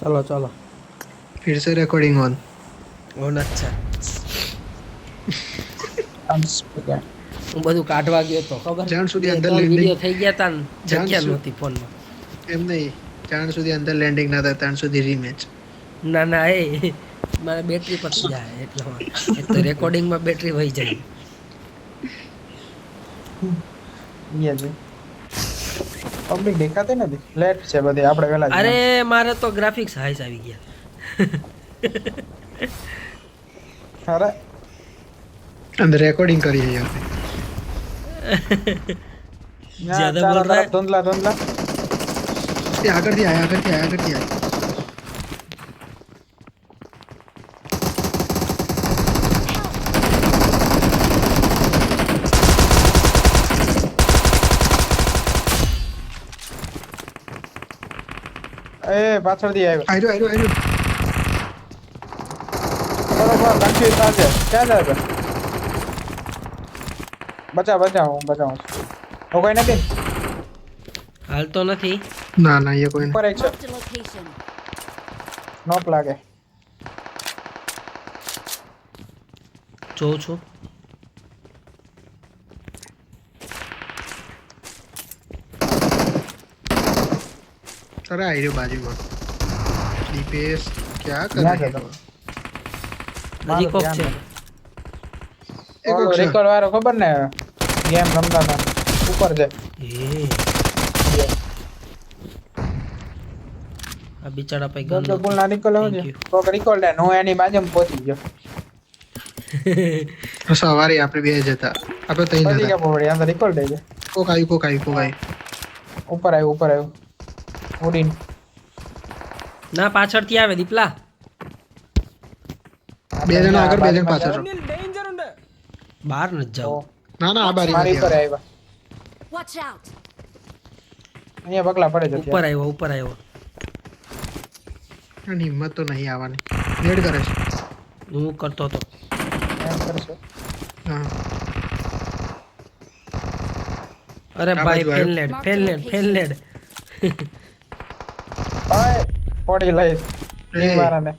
चलो चलो फिर से रिकॉर्डिंग ऑन। ઓન अच्छा डांस पे હું બધું કાઢવા ગયો તો ખબર જ્યાં સુધી બે અંદર ત્રણ લેન્ડિંગ વિડિયો થઈ ગયા તા ને જ્યાં જગ્યા સુ નહોતી ફોનમાં એમ નહીં, જ્યાં સુધી અંદર લેન્ડિંગ ના થાય ત્યાં સુધી રીમેચ. ના ના એ મારે બેટરી પતી જાય એટલા એક તો રેકોર્ડિંગમાં બેટરી વહી જાય ये जी पब्लिक देखाते નથી લેટ છે બધી આપણે વેલા જ અરે મારે તો ગ્રાફિક્સ હાઈસ આવી ગયા અરે अंदर रिकॉर्डिंग करी है यहाँ पे। ज्यादा बोल रहा है धुंधला धुंधला ये आकर दिया आकर दिया आकर दिया। એ પાછળ દી આવ્યો आयरो आयरो બરોબર કન્ફ્યુઝ થાશે ક્યાં જાય છે બચા હું બચાવું તો કોઈ નથી હાલ તો નથી ना ना ये कोई ઉપર એક છે Marked a location. નોક લાગે જોઉં છું अरे आयरो बाजू में दीपेश क्या कर क्या रहे कर हो? હજી કોક છે एक और રેકોર્ડ વાળો ખબર ને ગેમ રમતા હતા ઉપર છે એ આ બિચારા પೈ ગન તો બોલ ના નીકળો છે કોક રેકોર્ડ નો એની બાજુમાં પહોંચી ગયો सवारी આપણે બે જતા આપણે તઈ પહોંચી જતા ગયા પોવડી અંદર રેકોર્ડ છે કોક આવ્યું ઉપર આવ્યો ઉડીન ના પાછળથી આવે દીપલા બે જણા આગળ બે જણા પાછળ બહાર ન જાવ ના ના આ બારી મારી પર માંથી આવ્યા Watch out. અહીંયા બગલા પડે છે ઉપર આવ્યો એની હિંમત તો નહીં આવવાની રેડ કરે છે હું કરતો હતો એમ કરશે હા અરે આ ભાઈ બાજુ આવ્યો. ફેલનેડ ઓય પોડી લઈ એ. ઈ વાળાને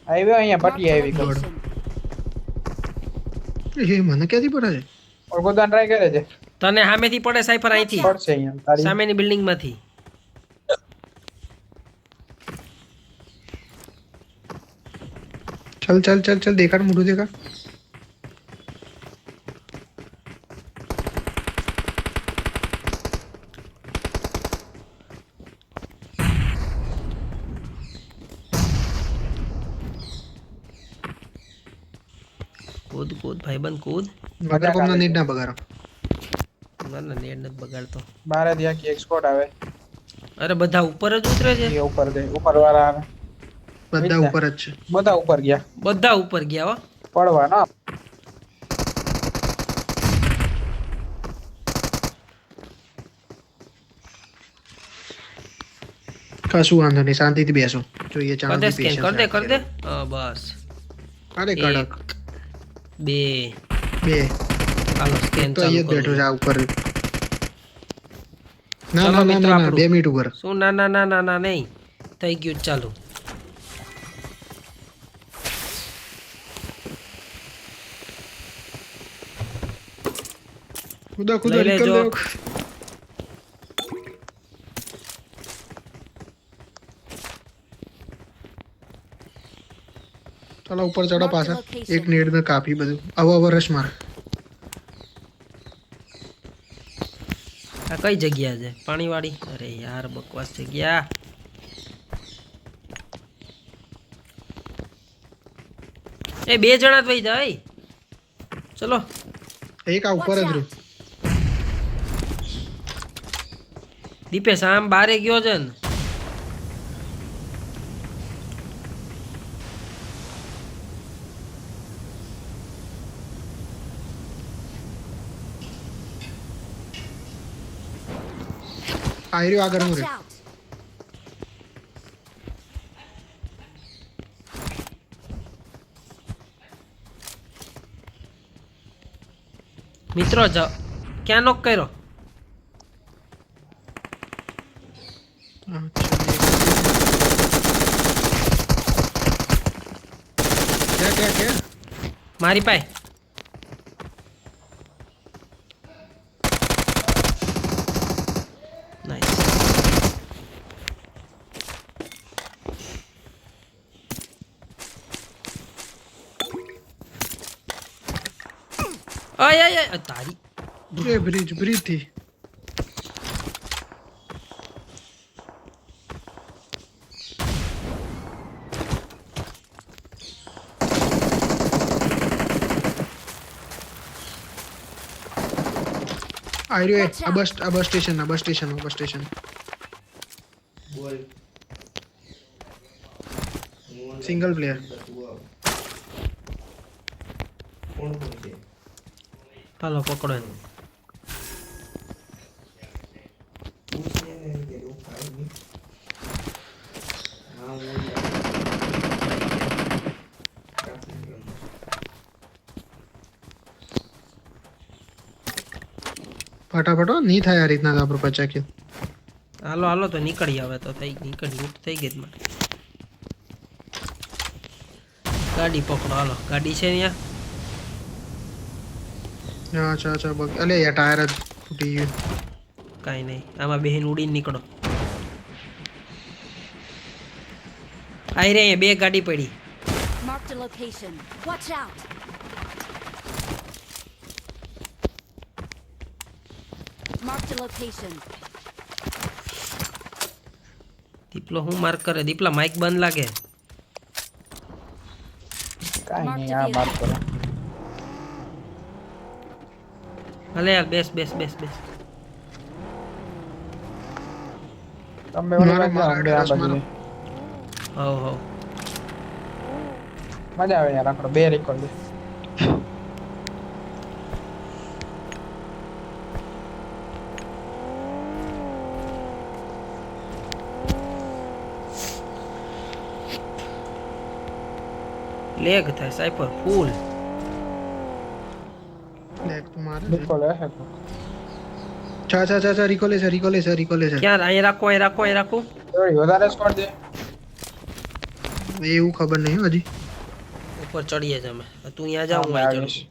આવ્યો અહીંયા પટી આવી ગયો Location. એ મને ક્યાંથી પડે છે ઓર ગોદાન ટ્રાય કરે છે તને સામેથી પડે સાઈફર અહીંથી પડશે અહીંયા તારી સામેની બિલ્ડિંગ માંથી चल चल चल चल देखा मुझे देखा કૂદ ભાઈબંધ કૂદ मगर को ना नीट ना बगारो ના નેટ નથી બગાડતો બારે ત્યાં કે એક્સપોર્ટ આવે અરે બધા ઉપર જ ઉતરે છે એ ઉપર દે ઉપર વાળા આવે બધા ઉપર જ છે બધા ઉપર ગયા બધા ઉપર ગયા હો પડવા ના કશું વાંધો નહીં શાંતિથી બેસો જોઈએ કર દે સ્કેન ચાણો કર દે હા બસ અરે કડક બે બે હાલો સ્કેન તો ચાલુ અહીંયા જ બેઠો કરો છે આ ઉપર ના ચાલો ના ના મિત્રો ના આપણું. 2 મિનિટ ઉપર શું ના નહીં થઈ ગયું ચાલુ કૂદો કૂદો લઈ નિકલ લેજો. દો ચાલો ઉપર ચડો પાછા એક નેડ ને કાપી બધું આવો રશ માર આ કઈ જગ્યા છે પાણીવાળી અરે યાર બકવાસ જગ્યા એ બે જણા જ વઈ જાય ચલો એક આ ઉપર જ રહ્યું દીપેશ આમ બારે ગયો છે ને આયરો આગળ નું Watch રે out. મિત્રો ક્યાં નોક કર્યો क्या મારી પાસે નાઈસ આય આય આય તારી ये ब्रिज थी आ रही है अब स्टेशन सिंगल प्लेयर હાલો પકડો એને फटाफट हो नहीं था यार इतना था पर बचा के હાલો હાલો તો નીકળી આવે તો નીકળી લૂંટ થઈ ગઈ જ મારે ગાડી પકડો હાલો ગાડી છે અહીંયા अच्छा बग अले यार टायर टूटी गई કાંઈ નહીં આમાં બેહીને ઉડીને નીકળો આઈ રે અહીંયા બે ગાડી પડી Marked a location. Watch out. Marked a location. દીપલો હું માર્ક કરે દીપલા માઇક બંધ લાગે કાઈ નહીં આ માર કરો ભલે યાર બેસ બેસ બેસ બેસ તમે ઓલી બાજુ જાઓ, અમે આ બાજુ હવ હવ મજા આવે યાર આપણો બે રેકોર્ડ છે લેગ થાય સાઈપર ફૂલ लेग तुम्हारे નિકોલ હે તો अच्छा रिकॉल है ક્યાં અહીંયા રાખો અહીંયા રાખો થોડી વધારે સ્કોર દે એવું ખબર નહીં હજી ઉપર ચડીએ જ અમે તું અહીંયા જા હું અહીં ચડું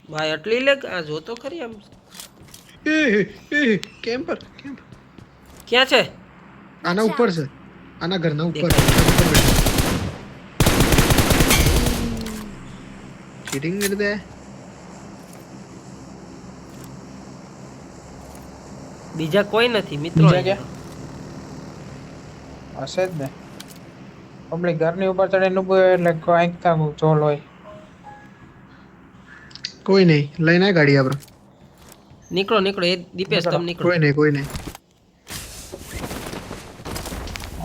ભાઈ આટલી લેગ આ જો તો ખરી આમ ए कैंपर ક્યાં છે आना ऊपर से आना घर ना ऊपर चीटिंग कर दे બીજા કોઈ નથી મિત્રો બીજા ક્યાં? હશે જ ને પબ્લિક ઘરની ઉપર ચડીને ઊભું હોય એટલે કોઈ આંખતા ચોલ હોય कोई नहीं लेना है गाड़ी अब નીકળો નીકળો એ દીપેશ તમે નીકળો कोई नहीं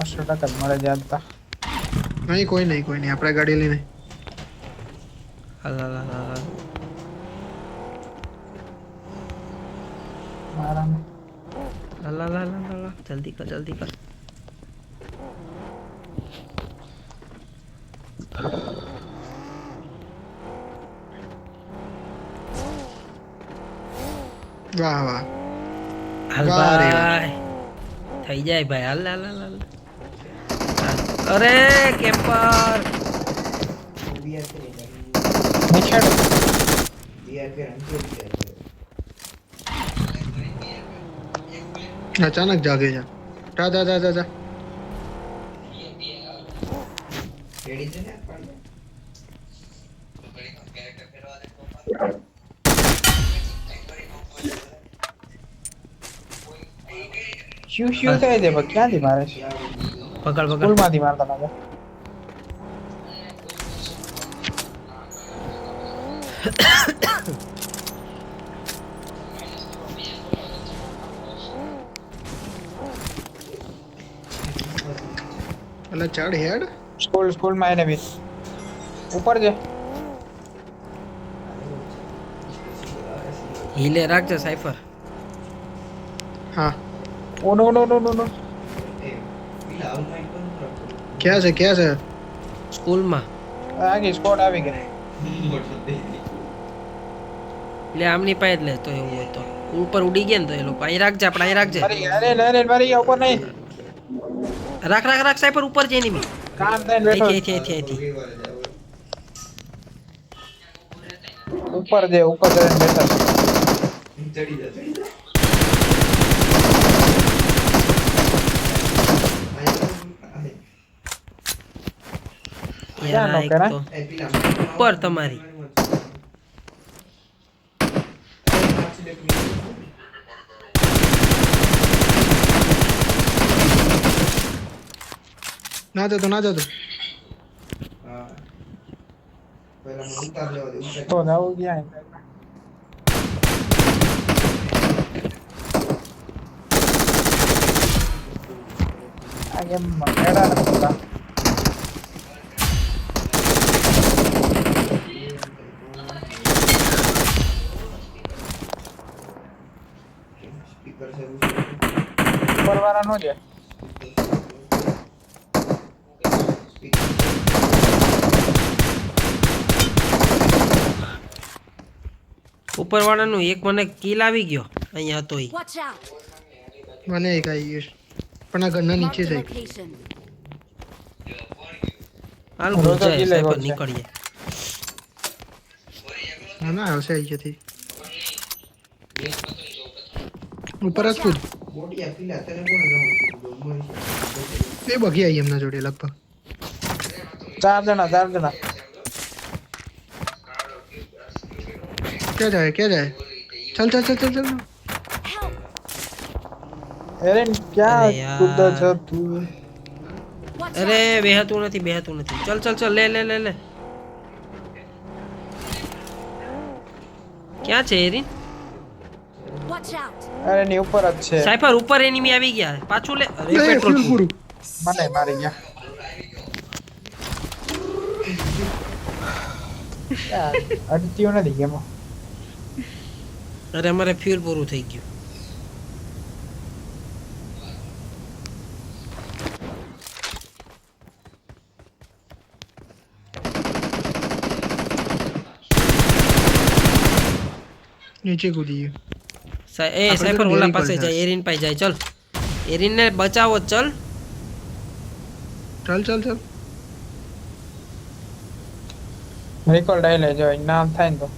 80% મળે જાતા नहीं कोई नहीं આપણે ગાડી લઈને હાલ હાલ હાલ હાલ મારા હાલ હાલ હાલ હાલ જલ્દી કર વાહ વાહ હાલ વાહ રે વાહ. ભાઈ થઈ જાય ભાઈ હાલ હાલ હાલ હાલ અરે કેમ્પર નીચેડ अचानक जागे जा શું થાય છે પણ ક્યાંથી મારે પકડ સ્કૂલમાંથી મારતા લાગે અલા ચડ હેડ સ્કૂલ માં એને બી ઉપર છે હીલે રાખજો સાઈફર हाँ ઓ નો क्या से સ્કૂલમાં આગી સ્કોડ આવી ગઈ લે આમની પાસે જ લે તો એવું હોય તો ઉપર ઉડી ગયા ને તો એ લોકો અહીં રાખજે, આપણે અહીં રાખજે. મારી અરે અરે મારી ગયા ઉપર નહીં. રાખ રાખ રાખ સાયફર, ઉપર છે એનિમી. કામ થઈને બેઠો. અહીંથી. ઉપર જઈને બેઠા. યાર આ એક ક્યાં તો ઉપર તમારી. ના જતો તો જાવું ક્યાં? આ ગેમ માં કેડા નતા. પરવારા નો છે. ઉપર વાળાનું એક મને કિલ આવી ગયો અહીંયા હતો ઈ. Watch out. મને એક આવી ગયું છે. પણ આ ઘરના નીચે Marked a છે. location. હાલ રોજો જાય કિલ સાયફર આવ્યો છે. નીકળીએ. ના આવશે આવી જતી ઉપર જ કૂદ. એ બગી આવી એમના જોડે લગભગ. ચાર જણા. ક્યાં જાય ચાલ Help. અરે ક્યાં અરે યાર. કૂદો છો તું? Watch અરે out. બેહતું નથી. ચલ લે. ક્યાં છે એરિન? Watch out. અરે ની ઉપર જ છે. સાયફર ઉપર એનિમી આવી ગયા. પાછું લે. અરે લે પેટ્રોલ ફૂલ પૂરું. મને મારી ગયા. યાર અડતીઓ નથી ગેમમાં. અરે અમારે ફ્યુલ પૂરું થઈ ગયું. નીચે કૂદી ગયું. સાયફર તો ઓલા ડેરી પાસે પર જાય, એરિન પાસે જાય. ચલ એરિનને બચાવો. ચલ ચાલ રિકોલ ડાયલે જો નામ થાય ને તો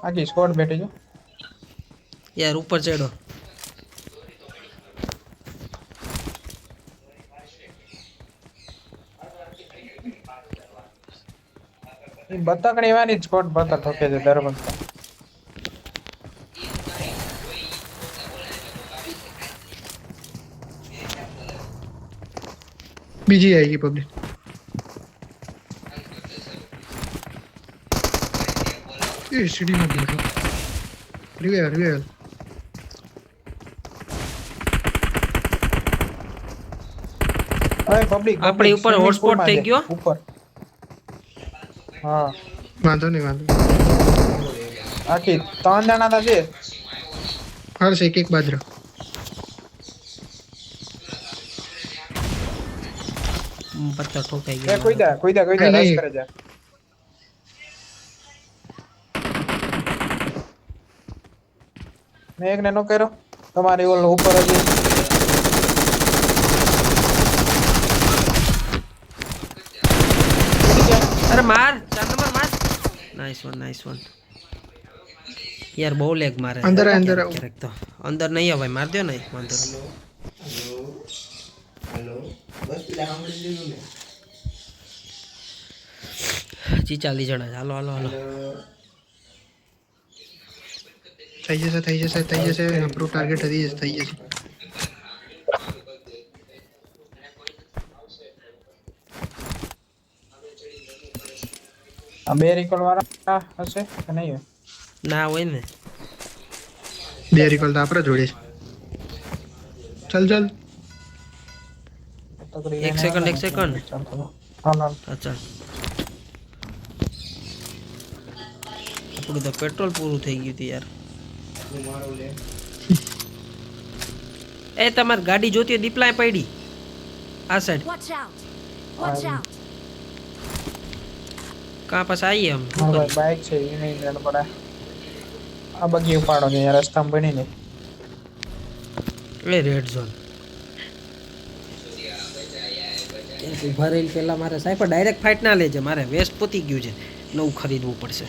આખી સ્કોડ બેઠી જો. યાર ઉપર ચડો. એ બતકડી વાળી સ્કોડ બતક ઠોકે છે દર વખતે. બીજી આવી ગઈ પબ્લિક. એ સીડીમાં બેઠો. રિવેલ અરે પબ્લિક આપણી ઉપર hotspot થઈ ગયો. ઉપર. હા વાંધો નહીં. આખી 3 જણા હતા છે. હર્ષ એક બાજરો. પત્થર ઠોકાઈ એ ગયા. કુઈદા નહીં, રશ નહીં. કરે છે. મેં એકને નો કર્યો. તમારી ઓલ ઉપર જ છે. અરે માર 4 નંબર માર. Nice one. યાર બહુ લેગ મારે. અંદર આવ. ક્યારેક તો અંદર નહીં આવે, માર દો ને વાંધો નહીં. જી 40 જણા છે. હાલો થઈ જશે આપણું ટાર્ગેટ થઈ જશે. આ બે રિકોલ વાળા હશે કે નહીં હોય? ના હોય ને. બે રિકોલ તો આપણા જોડે છે. ચાલ તકડી એક લઈને સેકન્ડ. ચાલ તો. હાલ હા ચાલ. આપણું તો પેટ્રોલ પૂરું થઈ ગયું હતું યાર. એ તમારી ગાડી જોતી હોય દીપલાય પડી આ side. Watch out. Watch out. कहाँ पास आइए हम મારા ભાઈ બાઇક છે એ નહીં મેળ પડે આ બગી ઉપાડો ને યાર રસ્તામાં બની ને એ રેડ ઝોન ઉભા રહીને પેલા મારે સાઈફર ડાયરેક્ટ ફાઇટ ના લેજે મારે વેસ્ટ પોતી ગયું છે નવું ખરીદવું પડશે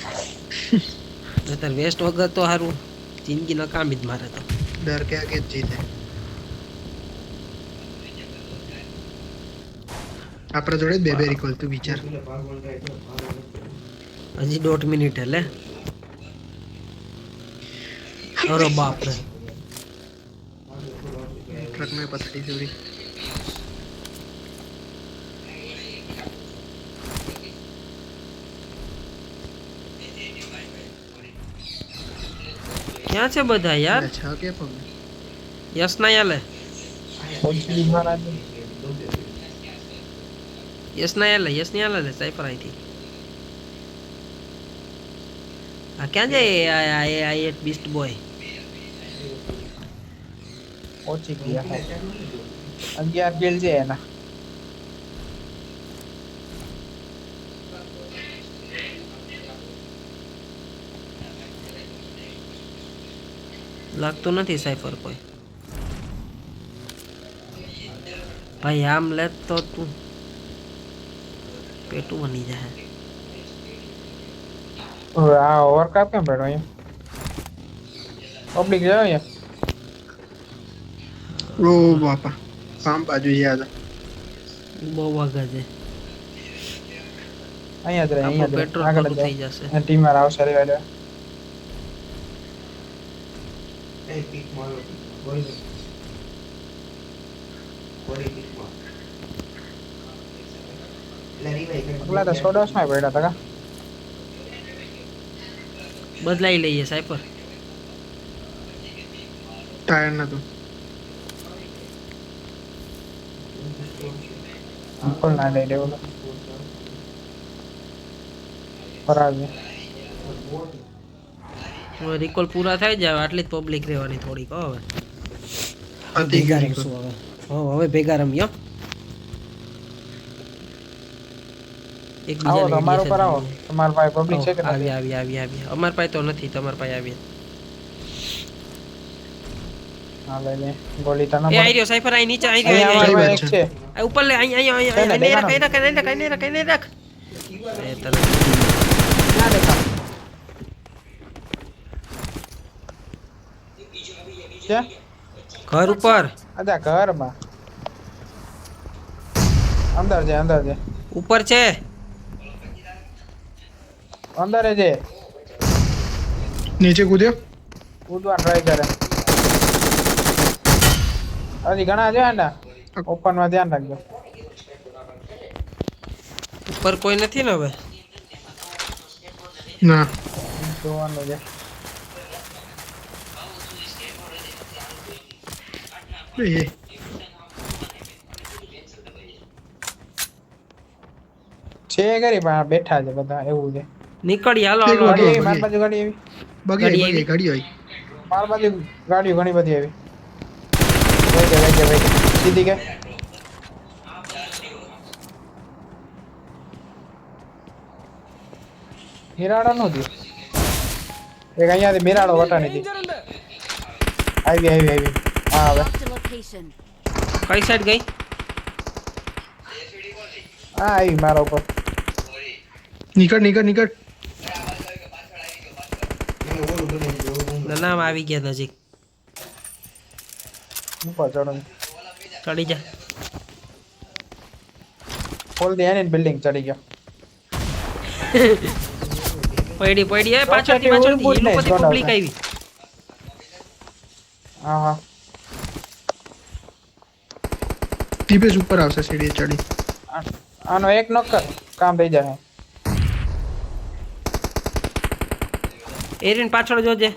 નહીતર વેસ્ટ વગર તો સારું જિંદગી નકામી જ મારે તો डर के आगे जीते આપણા જોડે બે બે રિકોલ તું વિચાર હજી 1.5 મિનિટ એટલે અરે બાપ રે ट्रक में पथरी चोरी ક્યાં છે બધા યાર अच्छा क्या पग યસ ના યાલે પહોંચી મહારાજ યસ ના યાલે સાઈફર આઈથી આ ક્યાં જાય આ એક બીસ્ટ બોય પહોંચી ગયા 11 કિલ છે એના લાગતું નથી સાઈફર કોઈ ભાઈ આમ લેત તો તું પેટું બની જાય આ ઓવરકાપ કેમ બેઠો અહીંયા પબ્લિક રહ્યો અહીંયા ओ बापा काम बाजू याद બહુ વાગા છે અહીંયા જ રહે અહીંયા જ રહે. પેટ્રોલ આગળ પૂરું જ થઈ જશે જાય ટીમ માં આવશે રે વાડે ઓલા તો સોડાસ માં બેઠા હતા કા બદલાઈ લઈએ સાઈફર टायर ना तो અંકલ ના લઈ લેવો પરાગે હવે રિકોલ પૂરા થાય જાય આટલી જ પબ્લિક રહેવાની થોડીક હવે अति ભેગા गरीब રમશું હવે હવે ભેગા રમીએ એક આવો બીજાને તમારો પર આવો તમાર પાસે પબ્લિક છે કે આવી નથી આવી અમાર પાસે તો નથી તમાર પાસે આવી હા લઈ લે ગોલી તને એ આઈ રહ્યો સાઈફર આઈ નીચે આઈ અહીંયા રહ્યો અમારા વાત પાસે છે. એક છે આ ઉપર લે અહીંયા છે ને, અહીંયા દેખાડો. કઈ રાખ એ તને ના દેખા ક્યાં ઘર ઉપર અચ્છા ઘરમાં અંદર છે ઉપર છે અંદર છે नीचे कूदे કૂદવા ટ્રાય કરે હજી ઘણા છે ને ઓપન માં ધ્યાન રાખજો ઉપર કોઈ નથી ને હવે ना જોવાનું છે ये છે કરી પણ બેઠા છે બધા એવું છે નીકળી હાલો એક હાલો વાગે. ગાડી માર બાજુ ગાડી આવી बगी गाड़ी आई गाड़ी आई માર બાજુ ગાડીઓ ઘણી બધી આવી વઈ જાય સીધી કે મિરાડો નો દી એક અહીંયાથી મિરાડો વટાણી દી આવી હા હવે Marked a location. કઈ સાઈડ ગઈ હા આવી મારા ઉપર निकट निकट निकट નામ આવી ગયા નજીક ઉપર ચડો ચડી જા ખોલ દે ને બિલ્ડિંગ ચડી ગયો પડી એ પાછળથી એ લોકોથી પબ્લિક આવી હા હા ટીપેસ ઉપર આવશે સીડી ચડી આનો એક નોકર કામ થઈ જાય એરિન પાછળ જોજે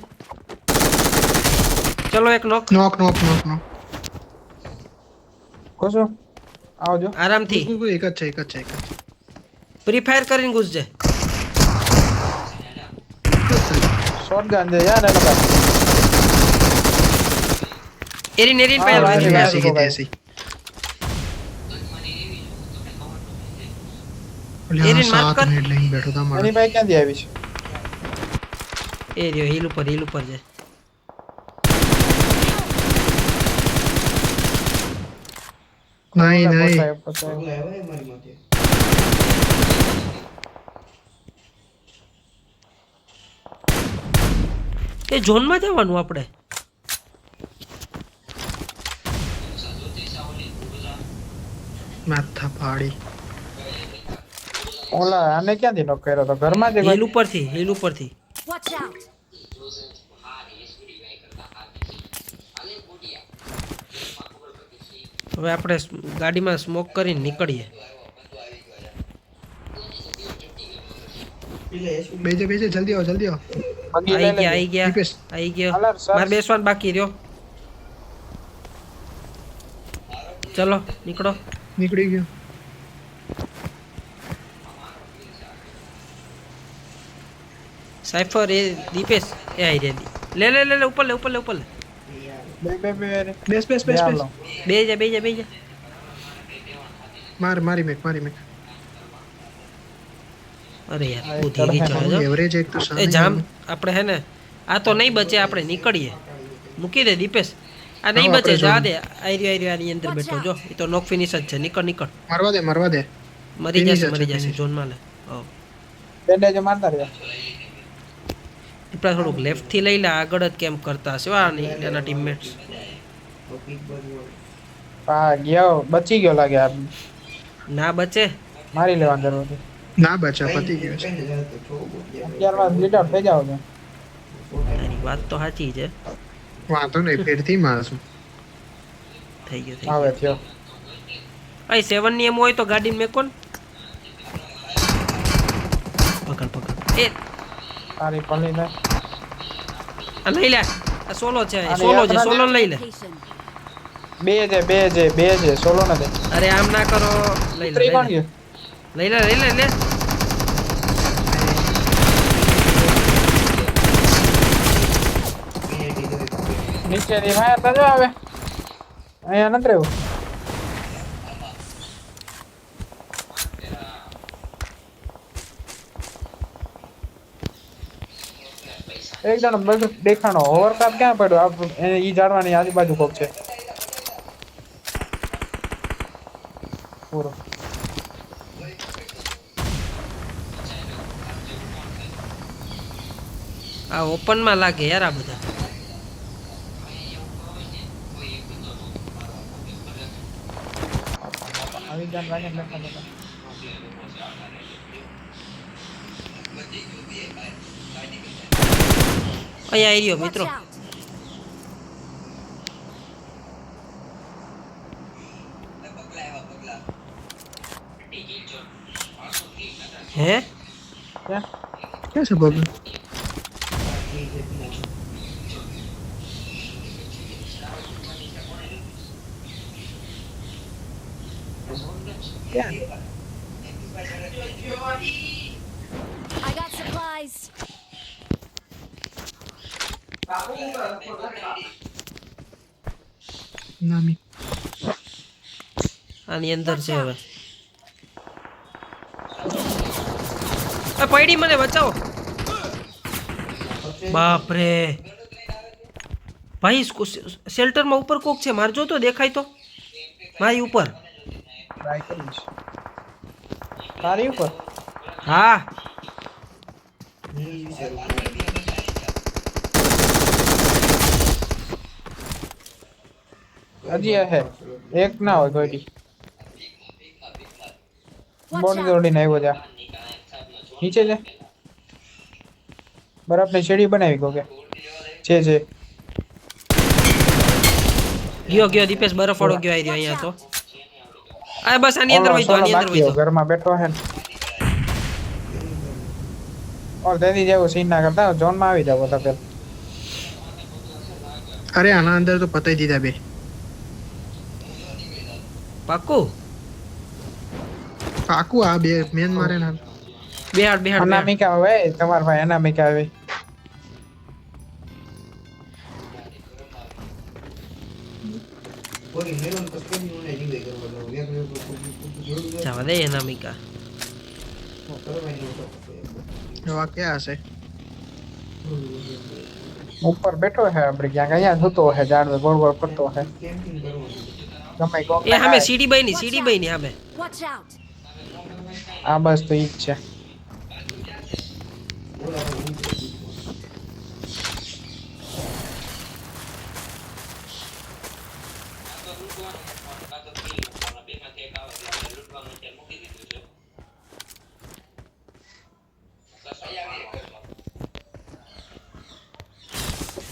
ચલો એક નોક नॉक नॉक नॉक नॉक કોસો આવજો આરામથી एक अच्छा एक अच्छा एक अच्छा પ્રી ફાયર કરીને ઘૂસજે શોટગન દે યાર એના પાસે એરિન हाँ, ફાયર भाई, કરી ऐसी की तैसी એટલે એરીન માર્ક સાત કર. મિનિટ લઈને બેઠો તા મારે એની ભાઈ ક્યાંથી આવી છે એ રહ્યો હિલ ઉપર છે નહીં નહીં પોસાય, પોસાય. એ ઝોનમાં જવાનું આપણે માથા ફાડી ઓલા આને ક્યાંથી નોક કર્યો તો ઘરમાં જ હિલ ઉપરથી Watch out! હવે આપણે ગાડીમાં સ્મોક કરીને નીકળીએ બેજે જલ્દી આવો બગી લઈ લેજે. આવી ગયા દીપેશ. મારે બેસવાનું બાકી રહ્યો ચલો નીકળો નીકળી ગયો સાઈફર એ દીપેશ એ આવી રહ્યા લે ઉપર લે બે રે. બેસ બે હાલો. બે જા મારી મેક અરે યાર હા, બહુ એ ધીરે તરફ ચડે એવરેજ એક તો એ સામે જામ આપણે હે ને આ તો નહીં બચે આપણે નીકળીએ મૂકી દે દીપેશ આ નહીં હા, બચે આપણે જા જોઈ. દે આયરી આની અંદર બેઠો જો એ તો નોક ફિનિશ જ છે નીકળ મારવા દે મરી Finish જશે જ છે, ઝોનમાં લે બેન્ડેજ મારતા રહ્યા દીપડા થોડુંક લેફ્ટ થી લઈ લે આગળ જ કેમ કરતા હશે આ નહીં એના ટીમમેટ્સ હા ગયો બચી ગયો લાગે આ ના બચે મારી લેવાની જરૂર હતી ના બચા પતી ગયો છે અત્યારમાં બ્લીડ આઉટ થઈ જાવ તારી વાત તો સાચી છે વાંધો નહીં ફેરથી મારશું થઈ ગયો આવે થયો અહીં 7 ની એમ હોય તો ગાડી મેકો ને પકડ એ તારી પલ્લી ને આ લઈ લે આ સોલો છે આને સોલો યાદ છે ના સોલો લઈ લે Location. બે છે સોલો ને દે અરે આમ ના કરો લઈ ત્રી કોણ લે ગયો લઈ લે નીચે ની ફાયર તો જો આવે અહીંયા નથી રહેવું એક જણો બધું દેખાણો ઓવરકાપ ક્યાં પડ્યો ઈ ઝાડવાની આજુબાજુ કોક છે પૂરો આ ઓપન માં લાગે યાર આ બધા આવી જાન લાગે ને દેખાડો તો. અહીંયા આવી રહ્યો Watch મિત્રો out! હે ક્યાં ક્યાં છે બબલ ક્યાં I got supplies. નામી આની અંદર છે હવે આ પૈડી મને બચાવો બાપ રે ભાઈ શેલ્ટરમાં ઉપર કોક છે મારજો તો દેખાય તો મારી ઉપર ટ્રાય કરીશ તારી ઉપર હા હજી હે એક ના હોય કોઈ Watch બોડી out! દોડીને આવ્યો જા નીચે છે બરફની શેડી બનાવી કોકે છે ગયો દીપેશ બરફ વાળો ગયો આવી રહ્યો અહીંયા તો આ બસ આની અંદર વહી તો આની અંદર વહી તો ઘરમાં બેઠો હે ઓર તેની જેવો સીન ના કરતા ઝોન માં આવી જાવ તો પેલા અરે આના અંદર તો પતાઈ દીધા બે પાક્કું પાકું આ બે મેન મારે ના બેહાડ અનામિકા હવે તમાર ભાઈ અનામિકા હવે જવા દે અનામિકા આ ક્યાં હશે? ઉપર બેઠો હે આપણે ક્યાંક અહીંયા જોતો હે ઝાડ ગોળ ગોળ ફરતો હે ગમે કોક એ સામે સીડી બની સામે. Watch out! આ બસ તો ઈ જ છે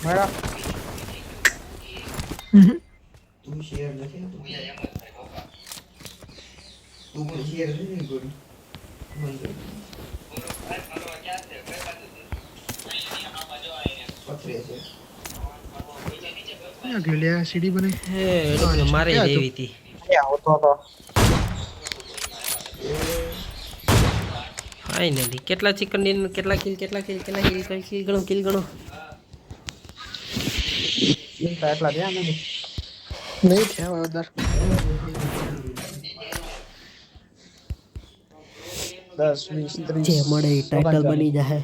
મેડમ ક્યાં ગયો લે આ સીડી બને? હે એટલે મારે ક્યાં જેવી હતી. ક્યાં હોતો તો ફાઇનલી કેટલા ચિકન ડિનર કેટલા કિલ ગણો. ચિંતા એટલા ધ્યાન નથી નહીં થયા વધારે. 10 20 30 જે મળે એ ટાઇટલ બની જાય.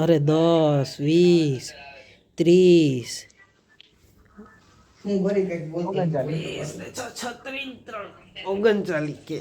અરે 10 20 30 39 39 કે